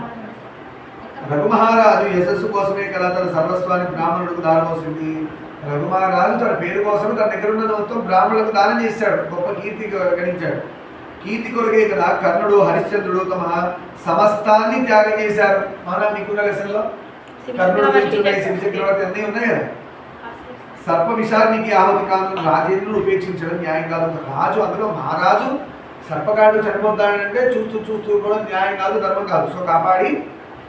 రఘుమహారాజు యశస్సు కోసమే కదా తన సర్వస్వాన్ని బ్రాహ్మణుడికి దారమోసింది. రఘుమహారాజు తన పేరు కోసం తన దగ్గర ఉన్న మొత్తం బ్రాహ్మణులకు దానం చేశాడు, గొప్ప కీర్తి గణించాడు. కీర్తి కొరకే కదా కర్ణుడు హరిశ్చంద్రుడు తమ సమస్తాన్ని త్యాగం చేశారు. మన మీకున్న లెసన్లో కర్ణుడు శివచక్రవర్తి అన్నీ ఉన్నాయి కదా. సర్ప విషానికి ఆహుతి కాను రాజేంద్రుడు ఉపేక్షించడం న్యాయం కాదు. రాజు అందులో మహారాజు సర్పకాడు చనిపోతాడంటే చూస్తూ చూస్తూ కూడా న్యాయం కాదు, ధర్మం కాదు. సో కాపాడి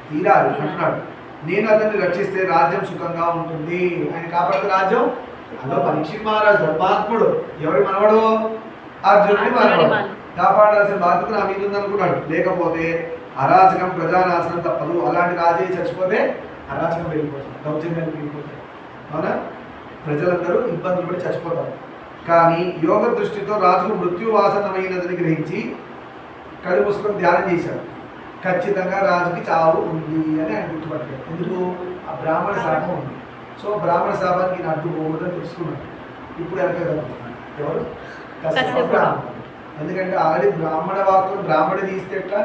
తీరాలి అంటున్నాడు. నేను అతన్ని రక్షిస్తే రాజ్యం సుఖంగా ఉంటుంది. ఆయన కాపాడితే రాజ్యం. అందులో పరీక్షిత్ మహారాజు ధర్మాత్ముడు, ఎవరి మనవడు? అర్జునుడి మనవడు. కాపాడాల్సిన బాధ్యత నా మీద ఉందనుకున్నాడు. లేకపోతే అరాచకం ప్రజానాశనం తప్పదు. అలాంటి రాజే చచ్చిపోతే అరాచకం వెళ్ళిపోతుంది, దౌర్జన్యం వెళ్ళిపోతుంది. అవునా? ప్రజలందరూ ఇబ్బందులు పడి చచ్చిపోతారు. కానీ యోగ దృష్టితో రాజుకు మృత్యువాసనమైనదని గ్రహించి కళ్ళు మూసుకొని ధ్యానం చేశాడు. ఖచ్చితంగా రాజుకి చావు ఉంది అని ఆయన గుర్తుపట్టాడు. ఎందుకు? ఆ బ్రాహ్మణ శాపం ఉంది. సో బ్రాహ్మణ శాపానికి నేను అడ్డుకోకూడదని తెలుసుకున్నాడు. ఇప్పుడు వెనకగలుగుతున్నాడు. ఎవరు? కశ్యప బ్రాహ్మణుడు. ఎందుకంటే ఆల్రెడీ బ్రాహ్మణ వాక్కును బ్రాహ్మణి తీస్తే ఎట్లా?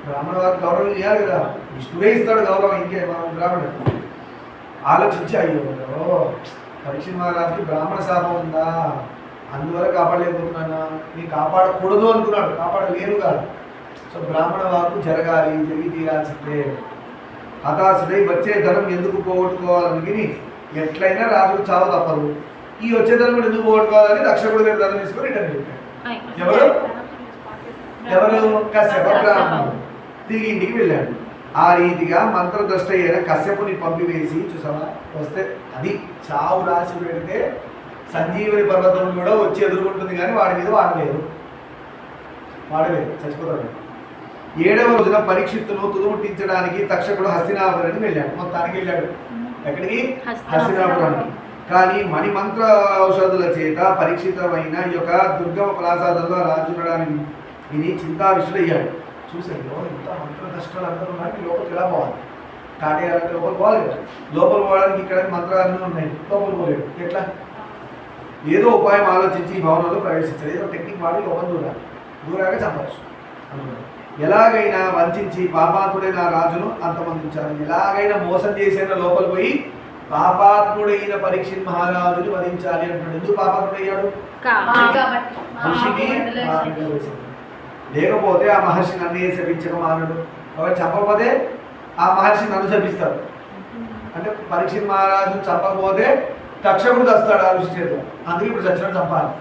బ్రాహ్మణ వాక్కు గౌరవం చేయాలి కదా. విష్ణువే ఇస్తాడు గౌరవం, ఇంకే బ్రాహ్మణుడు. ఆలోచించి అయ్యో పరీక్ష మహారాజుకి బ్రాహ్మణ శాపం ఉందా, అందువల్ల కాపాడలేకపోతున్నానా, నీ కాపాడకూడదు అనుకున్నాడు, కాపాడలేరు కాదు. సో బ్రాహ్మణ వాక్కు జరగాలి, జరిగి తీరాల్సిందే. హతాశుడై వచ్చే ధనం ఎందుకు పోగొట్టుకోవాలని ఎట్లయినా రాజుకు చావు తప్పదు. ఈ వచ్చే ధనం కూడా ఎందుకు పోగొట్టుకోవాలని రక్షకుడు దగ్గర ధనం తీసుకొని రిటర్న్ చెప్పాడు. ఎవరు? కశ్యప బ్రాహ్మణుడు. తిరిగి ఇంటికి వెళ్ళాడు. ఆ రీతిగా మంత్రద్రష్ట అయిన కశ్యపుని పంపివేసి చూసావా, వస్తే అది చావు రాసి పెడితే సంజీవని పర్వతం కూడా వచ్చి ఎదుర్కొంటుంది, కానీ వాడి మీద వాడలేదు, చచ్చిపోతాడు. 7వ రోజున పరీక్షిత్తును తుదుముట్టించడానికి తక్షకుడు హస్తినాపురానికి వెళ్ళాడు. మొత్తానికి వెళ్ళాడు. ఎక్కడికి? హస్తినాపురానికి. కానీ మణిమంత్ర ఔషధుల చేత పరీక్షితమైన ఈ యొక్క దుర్గమ ప్రాసాదంలో రాజుండడానికి విని చింతావిష్టుడయ్యాడు. చూసాడు, ఇంత మంత్ర దర్శనాలు అందరూ ఉన్నాయి, లోపలికి ఎలా పోవాలి? కాటేయాలంటే లోపలికి పోవాలి కదా. లోపలికి పోవడానికి ఇక్కడ మంత్రాలన్నీ ఉన్నాయి, లోపలికి పోలేడు. ఎట్లా? ఏదో ఉపాయం ఆలోచించి ఈ భవనంలో ప్రవేశించాడు. ఏదో టెక్నిక్ వాడి లోపల దూరాగా చంపచ్చు అనుకున్నాడు. ఎలాగైనా వంచి పాపాత్ముడైన రాజును అంతమందించాలి. ఎలాగైనా మోసం చేసిన లోపల పోయి పాపాత్ముడైన పరీక్షిత్ మహారాజుని వధించాలి అంటున్నాడు. ఎందుకు పాపాత్ముడయ్యాడు? ఋషికి లేకపోతే ఆ మహర్షి నన్ను శపించక మానడు. ఒకటి చంపకపోతే ఆ మహర్షి నన్ను శపిస్తాడు. అంటే పరీక్షిత్ మహారాజు చంపకపోతే తక్షకుడు చస్తాడు ఆ ఋషి చేత. అందుకే ఇప్పుడు చచ్చినట్టు చంపాలి.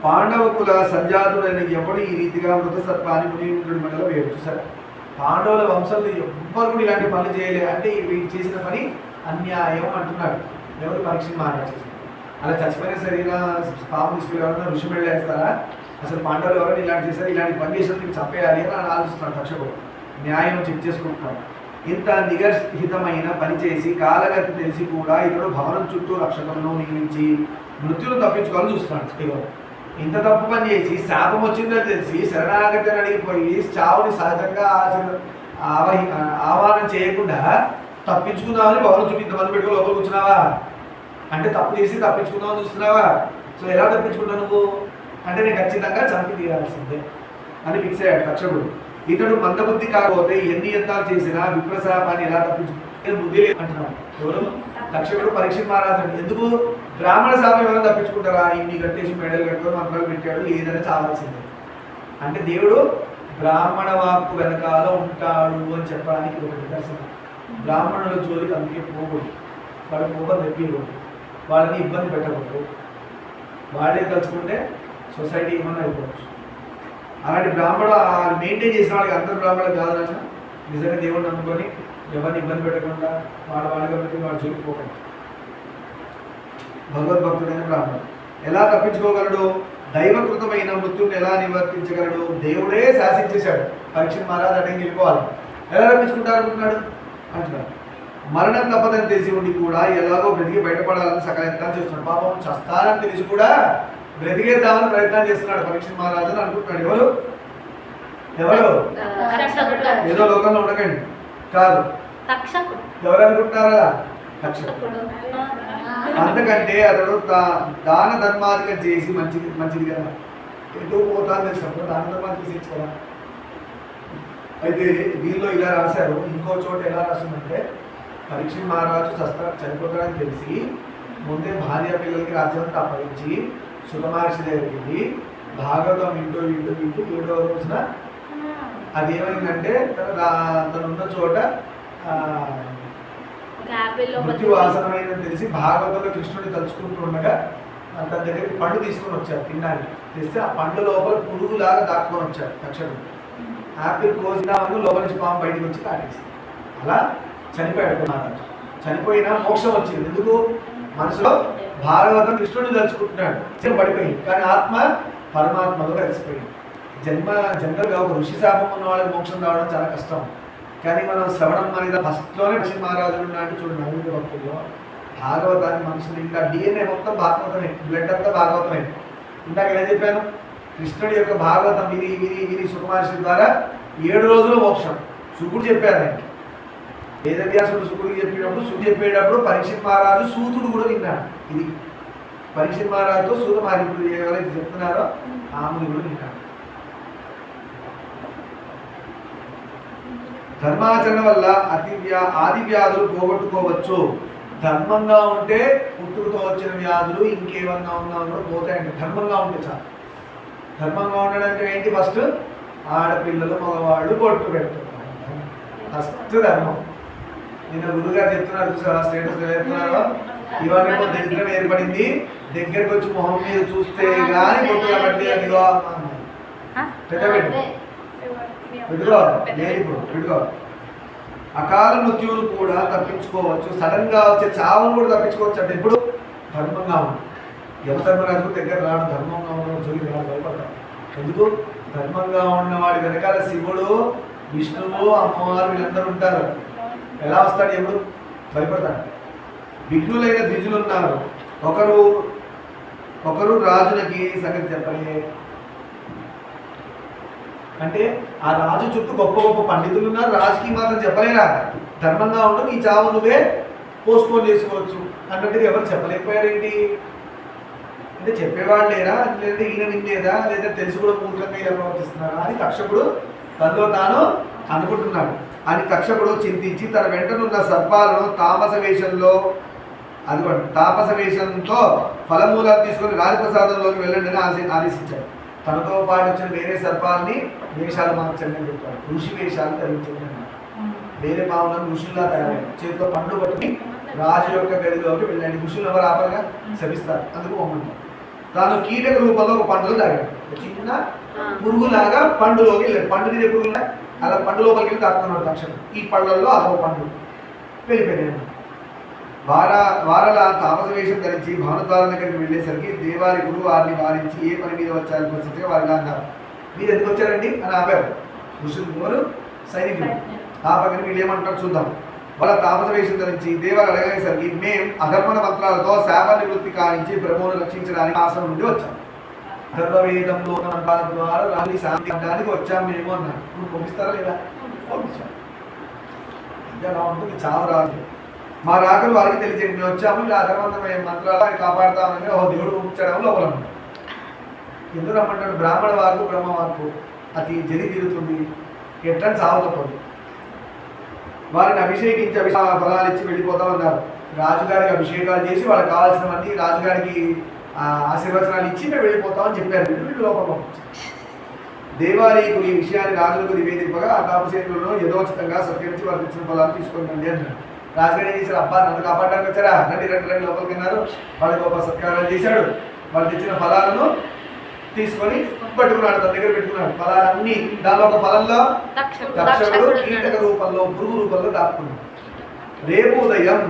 పాండవ కుల సంజాతుడైన ఎవడు ఈ రీతిగా మృత సర్పాన్ని మునిగుండు మండల వేరు. చూసారా, పాండవుల వంశంలో ఎవ్వరు కూడా ఇలాంటి పనులు చేయలే. అంటే వీడు చేసిన పని అన్యాయం అంటున్నాడు. ఎవరు? పరీక్షిత్ మహారాజు. అలా చచ్చిపోయిన శరీరం పాపం తీసుకుని ఎవరైనా ఋషి వెళ్ళేస్తారా? అసలు పాండవులు ఎవరైనా ఇలాంటి చేస్తారు, ఇలాంటి పని చేసిన నీకు చంపేయాలి అని ఆలోచిస్తున్నాడు తక్షకుడు. న్యాయం చెక్ చేసుకుంటున్నాడు. ఇంత నిగర్హితమైన పని చేసి కాలగతి తెలిసి కూడా ఇతడు భవనం చుట్టూ రక్షకులను నియమించి మృత్యును తప్పించుకోవాలని చూస్తున్నాడు. ఇగో ఇంత తప్పు పని చేసి శాపం వచ్చిందో తెలిసి శరణాగతి అడిగిపోయి చావుని సహజంగా ఆహ్వానం చేయకుండా తప్పించుకుందామని భవనం చుట్టూ ఇంతమంది పెట్టుకో లోపల కూర్చున్నావా? అంటే తప్పు చేసి తప్పించుకుందామని చూస్తున్నావా? సో ఎలా తప్పించుకుంటావు నువ్వు? అంటే నేను ఖచ్చితంగా చంపి తీరాల్సిందే అని ఫిక్స్ అయ్యాడు తక్షకుడు. ఇతడు మందబుద్ధి కాకపోతే ఎన్ని యంత్రాలు చేసినా విప్రశాపాన్ని ఎలా తప్పించుకుంటే బుద్ధి లేదు అంటున్నాడు. ఎవరు? తక్షకుడు పరీక్షిత్ మహారాజు. ఎందుకు? బ్రాహ్మణ శాపం ఎవరైనా తప్పించుకుంటారా? ఇన్ని కట్టేసి మెడలు కట్టుకొని మంత్రాలు పెట్టాడు, ఏదైనా చావాల్సిందే. అంటే దేవుడు బ్రాహ్మణ వాక్కు వెనకాల ఉంటాడు అని చెప్పడానికి ఒక నిదర్శనం. బ్రాహ్మణుల జోలికి అందుకే పోకూడదు, వాళ్ళ కోపం తెప్పికూడదు, వాళ్ళని ఇబ్బంది పెట్టకూడదు. వాళ్ళే తలుచుకుంటే సొసైటీ ఏమన్నా అయిపోవచ్చు. అలాంటి బ్రాహ్మణ మెయింటైన్ చేసిన వాళ్ళకి అందరూ బ్రాహ్మణులు కాదన్నా. నిజంగా దేవుడు నమ్ముకొని ఎవరిని ఇబ్బంది పెట్టకుండా వాళ్ళగా పెట్టి వాళ్ళు చూపిపోకండి. భగవద్భక్తుడైన బ్రాహ్మణుడు ఎలా తప్పించుకోగలడు? దైవకృతమైన మృత్యుని ఎలా నివర్తించగలడు? దేవుడే శాసించేశాడు. పరీక్షిత్ మహారాజు అడిగి వెళ్ళిపోవాలి. ఎలా తప్పించుకుంటారు అనుకుంటున్నాడు అంటున్నాడు. మరణం తప్పదని తెలిసి ఉండి కూడా ఎలాగో బ్రతికి బయటపడాలని సకల యత్నాలు చేస్తున్నాడు. పాపం చస్తారని తెలిసి కూడా బ్రతికేద్దామని ప్రయత్నం చేస్తున్నాడు పరీక్షిత్ మహారాజు అని అనుకుంటున్నాడు. ఎవరు? ఏదో లోకంలో ఉండకండి, కాదు. ఎవరు అనుకుంటున్నారా? తక్షకుడు. అందుకంటే అతడు దాన ధర్మాధికం చేసి మంచిది కదా, ఎటు పోతాను తెలిసినప్పుడు దాన ధర్మాధికం చేసి కదా. అయితే దీనిలో ఇలా రాశారు, ఇంకో చోట ఎలా రాసిందంటే పరీక్షిత్ మహారాజు చనిపోతాడని తెలిసి ముందే భార్య పిల్లలకి రాజ్యాన్ని అప్పగించి సుత మహర్షి దగ్గరికి వెళ్ళి భాగవతం వింటూ 7వ రోజున అది ఏమైందంటే తనున్న చోట మృత్యు ఆసనమైందని తెలిసి భాగవతంలో కృష్ణుడిని తలుచుకుంటూ ఉండగా తన దగ్గరికి పండు తీసుకొని వచ్చారు తినడానికి. తెస్తే ఆ పండు లోపల పురుగులాగా దాక్కొని వచ్చారు తక్షకుడు. యాపిల్ కోసినామని లోపల నుంచి పాము బయటకు వచ్చి కాటేసి అలా చనిపోయాడు మహారాజు. చనిపోయినా మోక్షం వచ్చింది. ఎందుకు? మనసులో భాగవతం కృష్ణుడిని తలుచుకుంటున్నాడు, పడిపోయింది. కానీ ఆత్మ పరమాత్మలో కలిసిపోయింది. జనరల్గా ఒక ఋషి శాపం ఉన్న వాళ్ళకి మోక్షం రావడం చాలా కష్టం. కానీ మనం శ్రవణం అనేది ఫస్ట్లోనే పరీక్షిత్ మహారాజు ఉన్నట్టు చూడండి. నవీన భక్తుల్లో భాగవతాన్ని మనసులో ఇంకా DNA మొత్తం భాగవతమే, బ్లడ్ అంతా భాగవతమే. ఇందాక ఎలా చెప్పాను, కృష్ణుడి యొక్క భాగవతం విని సుత మహర్షి ద్వారా 7 రోజులు మోక్షం శుకుడు చెప్పారు ఆయనకి. వేదవ్యాసుడు శుకుడికి చెప్పేటప్పుడు పరీక్షిత్ మహారాజు సూతుడు కూడా విన్నాడు. ఇది పరీక్షిత్ మహారాజుతో సూత మహర్షి ఎవరైతే చెప్తున్నారో ఆముని కూడా విన్నాడు. ధర్మాచరణ వల్ల ఆది వ్యాధులు పోగొట్టుకోవచ్చు. ధర్మంగా ఉంటే పుట్టుకతో వచ్చిన వ్యాధులు ఇంకేమన్నా ఉన్నా పోతాయండి. ధర్మంగా ఉంటే చాలు. ధర్మంగా ఉండడానికి ఏంటి? ఫస్ట్ ఆడపిల్లలు మగవాళ్ళు బొట్టు పెట్టుకుంటారు. ఫస్ట్ ధర్మం. నిన్న గురుగారు చెప్తున్నారు, చూసారా స్టేటస్ చెప్తున్నారో, ఇవన్నీ దరిద్రం ఏర్పడింది, దగ్గరికి వచ్చి మొహం మీద చూస్తే కానీ బొట్టు కాబట్టి అదిగో పెట్టుకోవాలి. అకాల మృత్యువును కూడా తప్పించుకోవచ్చు. సడన్ గా వచ్చే చావును కూడా తప్పించుకోవచ్చు. అంటే ఇప్పుడు ధర్మంగా ఉంది. యమధర్మరాజు దగ్గర రాడు, ధర్మంగా ఉన్న జోలికి రాడు, భయపడతాడు. ఎందుకు? ధర్మంగా ఉన్నవాడి వెనకాల శివుడు, విష్ణువు, అమ్మవారు వీళ్ళందరూ ఉంటారు. ఎలా వస్తాడు ఎప్పుడు? భయపడతాడు. విఘ్నులైన ద్విజులు ఉన్నారు. ఒకరు రాజులకి సంగతి చెప్పలే. అంటే ఆ రాజు చుట్టూ గొప్ప గొప్ప పండితులు ఉన్నారు, రాజుకి మాత్రం చెప్పలేరా ధర్మంగా ఉండు, నీ చావు నువ్వే పోస్ట్పోన్ చేసుకోవచ్చు అన్నట్టుగా ఎవరు చెప్పలేకపోయారేంటి? అంటే చెప్పేవాళ్ళు లేరా, లేదంటే ఈయన వినలేదా, లేదా తెలిసి కూడా మూర్ఖంగా ఇలా ప్రవర్తిస్తున్నారా అని తక్షకుడు తనలో తాను అనుకుంటున్నాడు. అని తక్షకుడు చింతించి తన వెంటనున్న సర్పాలను తాపస వేషంతో ఫలమూలాలు తీసుకొని రాజప్రసాదంలోకి వెళ్ళండి అని ఆదేశించాడు. తనతో పాటు వచ్చిన వేరే సర్పాలని వేషాలు మార్చండి అని చెప్పాడు. ఋషి వేషాలు ధరించండి అన్నాడు. వేరే పావులను ఋషుల్లా తయారయ్యాడు. చేతితో పండు పట్టుకుని రాజు యొక్క గదిలోకి వెళ్ళండి. ఋషులు ఎవరు ఆపరగా శపిస్తారు, అందుకు పొమ్మంటారు. తాను కీటక రూపంలో ఒక పండులో తాగాడు. చిన్న పురుగులాగా పండులోకి వెళ్ళాడు. పండు తినే పురుగులా అలా పండు లోపలికి వెళ్ళి తాకుతున్నాడు తక్షకుడు. ఈ పళ్ళల్లో అదో పండు వెళ్ళిపోయాడు. వారల తాపస వేషం ధరించి భవనద్వారం దగ్గరికి వెళ్ళేసరికి దేవారి గురువు వారిని వారించి ఏ పని మీద వచ్చారని పరిస్థితిగా వారిని అన్నారు. మీరు ఎందుకు వచ్చారండి అని ఆపారు. ఋషులు సైనికులు ఆపకని వీళ్ళు ఏమంటారు చూద్దాం. వాళ్ళ తాపస వేషం ధరించి దేవారు అడగేసరికి మేము అధర్మణ మంత్రాలతో శాప నివృత్తి కానించి ప్రభువును రక్షించడానికి ఆశ్రమం నుండి వచ్చాం. ధర్మవేదంలో ద్వారా రాజు శాంతి అనడానికి వచ్చాం మేము అన్నారు. ఇప్పుడు పంపిస్తారా లేదా? పంపించాం. ఇంకా అలా ఉంటుంది. చావు రాజు మా రాకలు వారికి తెలియజేయండి, మేము వచ్చాము ఇలా అధర్మంతమైన మంత్రాలు ఆయన కాపాడుతామని దేవుడు పంపించడం లోపల ఎందుకు రమ్మంటాడు? బ్రాహ్మణ వార్పు బ్రహ్మ వార్పు అది తీరుతుంది, ఎట్లని సాగుతుంది. వారిని అభిషేకించి ఫలాలు ఇచ్చి వెళ్ళిపోతామన్నారు. రాజుగారికి అభిషేకాలు చేసి వాళ్ళకి కావాల్సినవన్నీ రాజుగారికి ఆశీర్వచనాలు ఇచ్చి మేము వెళ్ళిపోతామని చెప్పారు. వీళ్ళు లోపల పంపించారు. దేవాలయకు ఈ విషయాన్ని రాజులకు నివేదింపగా ఆ తాపసేనులను యథోచితంగా సత్కరించి వారికి ఇచ్చిన ఫలాలు తీసుకోండి అన్నాడు. రాజుగారు ఏం చేశారు? అబ్బా నన్ను కాపాడడానికి వచ్చారా, రండి లోపలికి అన్నారు. వాళ్ళకి గొప్ప సత్కారాలు చేశాడు. వాళ్ళు తెచ్చిన ఫలాలను తీసుకొని పట్టుకున్నాడు, తన దగ్గర పెట్టుకున్నాడు. ఫలాలన్నీ దానిలో ఒక ఫలంలో తక్షకుడు కీటక రూపంలో పురుగు రూపంలో దాక్కున్నాడు. రేపు ఉదయం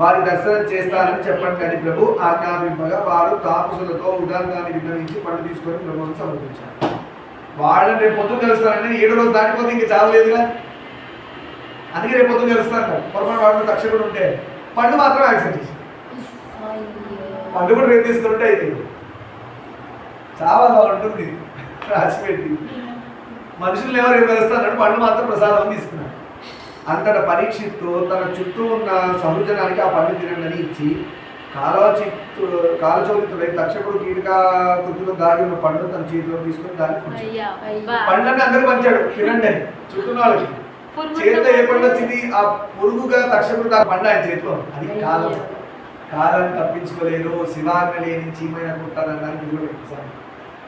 వారి దర్శనం చేస్తారని చెప్పండి అని ప్రభు ఆజ్ఞాపింపగా వారు తాపసులతో ఉదాంతాన్ని విన్నవించి పండు తీసుకొని ప్రభువును సమర్పించారు. వాళ్ళని రేపు పొద్దున కలుస్తారంటే 7వ రోజు దాటిపోతే ఇంక చాలలేదుగా, అందుకే రేపు పొద్దున కలుస్తారు. పొరపాటు వాడు తక్షకుడు ఉంటే పండు మాత్రం యాక్సెప్ట్ చేసి పండు కూడా రేపు తీసుకుంటే ఇది చాలా ఉంటుంది రాసిపెట్టి. మనుషులు ఎవరు ఏం కలుస్తారంటే పండు మాత్రం ప్రసాదం తీసుకున్నాడు. అంతట పరీక్షిత్తు తన చుట్టూ ఉన్న సహృజనానికి ఆ పండు తినండి ఇచ్చి కాలచోదితుడై తక్షకుడు కీటకాకృతిలో దాగి ఉన్న పండు తన చేతిలో తీసుకొని దాన్ని పండ్లని అందరూ పంచాడు తినండి అని చుట్టూ వాళ్ళకి. చేతిలో ఏ పండు వచ్చింది? ఆ పురుగుగా తక్షకుడు ఆ పండు ఆయన చేతిలో. అది కాలం. కాలాన్ని తప్పించుకోలేదు. శివాజ్ఞ లేని చీమైన కుట్టాలన్నానికి ఇది కూడా ఎగ్జామ్.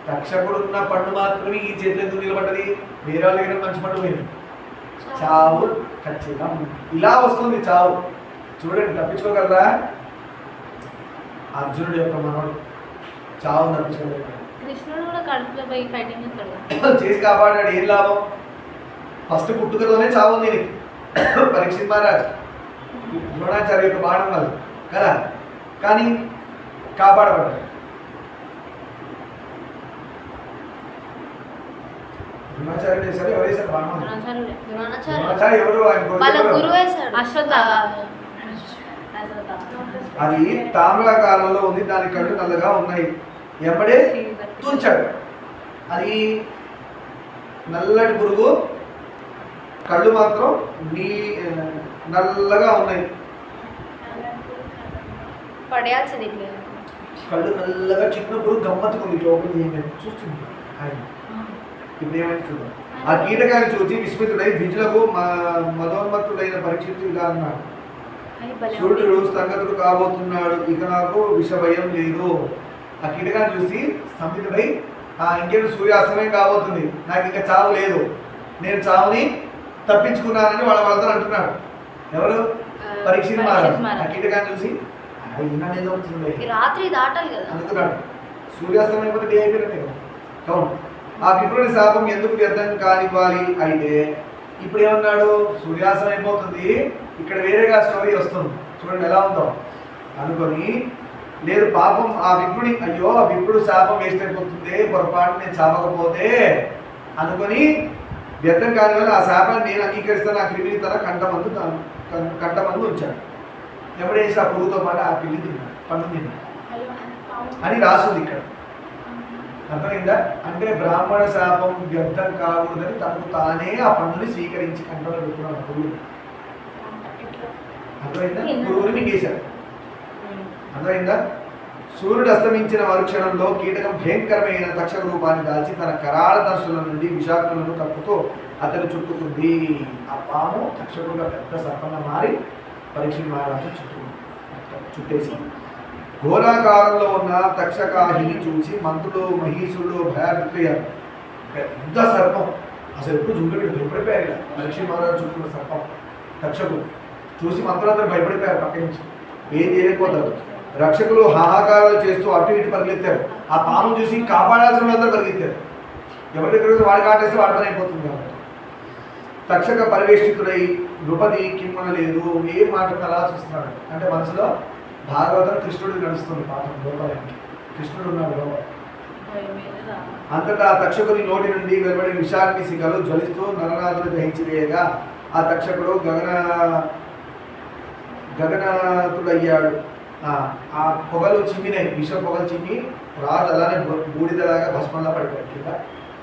తక్షకుడు ఉన్న పండు మాత్రమే ఈ చేతిలో ఎందుకు నిలబడ్డది? వేరే వాళ్ళ దగ్గర మంచి పండు పోయింది. చావు ఖచ్చితంగా ఇలా వస్తుంది చావు. చూడండి, తప్పించుకోగలరా? అర్జునుడు యొక్క మనోడు చావు తప్పించుకోలేదు. కృష్ణుడు కూడా కడుపులో పోయి ఫైటింగ్ చేస్తాడు. చేసి కాపాడాడు. ఏం లాభం? ఫస్ట్ పుట్టుకతోనే చావు ఉంది. పరీక్షిత్ మహారాజ్ ద్రోణాచార్య యొక్క బాణం వల్ల కదా, కానీ కాపాడబడ్డాడు. ద్రోణాచార్యుడు వేశారు. ఎవరు వేశారు బాణం? ద్రోణాచార్య ఎవరు? అది తామ్రాకారంలో ఉంది. దాని కళ్ళు నల్లగా ఉన్నాయి. ఎంబడే తుంచాడు. అది నల్లటి పురుగు, కళ్ళు మాత్రం నల్లగా ఉన్నాయి. పడేయాల్సింది. కళ్ళు నల్లగా చిన్న పురుగు గమ్మత్తుకుంది. లోపల ఏమైంది చూస్తుంది ఆయన. ఇప్పుడు ఏమైంది చూద్దాం. ఆ కీటకాన్ని చూసి విస్మితుడై ద్విజులకు మదోన్మత్తుడైన పరీక్షిత్తు ఇలా అన్నాడు, సూర్యుడు సంగతుడు కాబోతున్నాడు, ఇక నాకు విషభయం లేదు. ఆ కీటకాన్ని చూసి స్తంభితుడై ఇంకేం సూర్యాస్తమయం కాబోతుంది, నాకు ఇంకా చావు లేదు, నేను చావుని తప్పించుకున్నానని వాళ్ళతో అంటున్నాడు. ఎవరు? పరీక్షిత్ మహారాజ్. ఆ కీటకాన్ని చూసి రాత్రి దాటాలి కదా అనుకున్నాడు. సూర్యాస్తమయం అయిపోతే డే అయిపోయినట్టే కదా. అవును. ఆ విప్రుని శాపం ఎందుకు వ్యర్థం కానివ్వాలి? అయితే ఇప్పుడు ఏమన్నాడు? సూర్యాస్తమయం అయిపోతుంది, ఇక్కడ వేరేగా స్టోరీ వస్తుంది, చూడండి ఎలా ఉందో అనుకొని, లేదు పాపం ఆ విప్రుని, అయ్యో ఆ విప్రుడు శాపం వేస్ట్ అయిపోతుంది, పొరపాటు నేను చావకపోతే అనుకొని వ్యర్థం కాని వల్ల ఆ శాపాన్ని నేను అంగీకరిస్తాను, ఆ క్రిమిని తన కంటమందు ఉంచాడు. ఎవడేసి ఆ పురుగుతో పాటు ఆ పిల్లి తిన్నాడు, పండు తిన్నాడు అని రాస్తుంది ఇక్కడ. అర్థమైందా? అంటే బ్రాహ్మణ శాపం వ్యర్థం కాకూడదని తనకు తానే ఆ పండుని స్వీకరించి కంటలో పెట్టుకున్నాడు పురుగు. అర్థమైందా? పురుగుని మింగేశాడు. అర్థమైందా? సూర్యుడు అస్తమించిన మరుక్షణంలో కీటకం భయంకరమైన తక్షక రూపాన్ని దాల్చి తన కరాళ దర్శుల నుండి విషాక్తులను కప్పుతూ అతను చుట్టుకుంది. ఆ పాము తక్షకుడుగా పెద్ద సర్పంగా మారి పరీక్షిత్ మహారాజు చుట్టేసి ఘోరాకారంలో ఉన్న తక్షకాహిని చూసి మంత్రులు మహీషులు భయాభిక్రయారు. పెద్ద సర్పం, అసలు ఎప్పుడు చూడలేదు, భయపడిపోయారు. పరీక్షిత్ మహారాజు చుట్టూ సర్పం తక్షకుడు చూసి మంత్రులందరూ భయపడిపోయారు. పక్క నుంచి ఏం చేయలేకపోతారు. రక్షకులు హాహాకారాలు చేస్తూ అటు ఇటు పరిగెత్తారు. ఆ పాము చూసి కాపాడాల్సిన వాళ్ళందరూ పరిగెత్తారు. ఎవరి దగ్గర వాడు కాటేస్తే వాడి పని అయిపోతుంది కాబట్టి. తక్షక పరివేష్టితుడై నృపది కిమ్మనలేదు, ఏం మాటలు అలా చూస్తున్నాడు అంటే మనసులో భాగవతం కృష్ణుడికి నడుస్తుంది. పాఠం లోపలికి కృష్ణుడు ఉన్నాడు లోపల. అంతటా ఆ తక్షకుని నోటి నుండి వెలువడిన విషాగ్ని శిఖలు జ్వలిస్తూ నరనాథుని దహించివేయగా ఆ తక్షకుడు గగనతుడయ్యాడు. ఆ పొగలు చిమ్మినాయి, విష పొగలు చిమ్మి రాజు అలానే బూడిదలాగా భస్మంలా పడిపోయాడు కింద.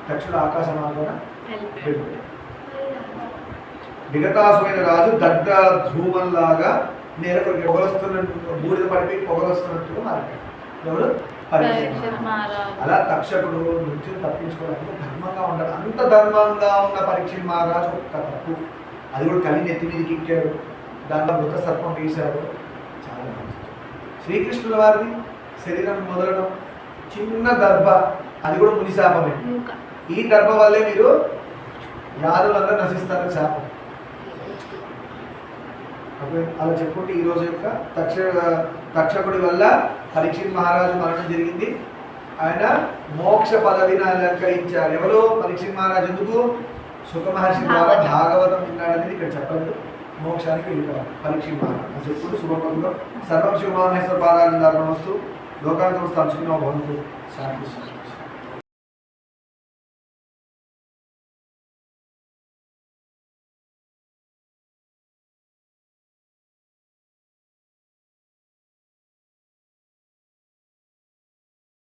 తక్షుడు ఆకాశ మార్గాన వెళ్ళిపోయాడు. విగతాసుమైన రాజు దగ్ధ ధూమంలాగా నేల పొగలొస్తున్న బూడిద పడిపోయి పొగలొస్తున్నట్టుగా మారిపోయాడు. ఎవరు? పరీక్షిత్ మహారాజు. అలా తక్షకుడు మృత్యుని తప్పించుకోవడానికి ధర్మంగా ఉండాలి. అంత ధర్మంగా ఉన్న పరీక్షిత్ మహారాజు ఒక్క తప్పు, అది కూడా కలి నెత్తి మీదకి ఎక్కాడు, దాంట్లో మృత సర్పం వేశాడు. చాలా మంచి శ్రీకృష్ణుల వారిది శరీరం మొదలడం చిన్న దర్భ, అది కూడా ముని శాపమే. ఈ దర్భ వల్లే మీరు యాదులందరూ నశిస్తారని శాపం. అలా చెప్పుకుంటే ఈరోజు యొక్క తక్షకుడి వల్ల పరీక్షిత్ మహారాజు మరణం జరిగింది. ఆయన మోక్ష పదవిని అలంకరించారు. ఎవరు? పరీక్షిత్ మహారాజు. ఎందుకు? సుఖ మహర్షి ద్వారా భాగవతం విన్నాడనేది ఇక్కడ చెప్పలేదు. మోక్షానికి వెళ్ళిపోవాలి పరీక్షిత్ మహారాజు అని చెప్పుకుంటూ శుభపంలో సర్వం శివమహేశ్వర పాదాలను ధర్మవస్తు లోకాంతం స్థాపించిన భవంతు శాంతి.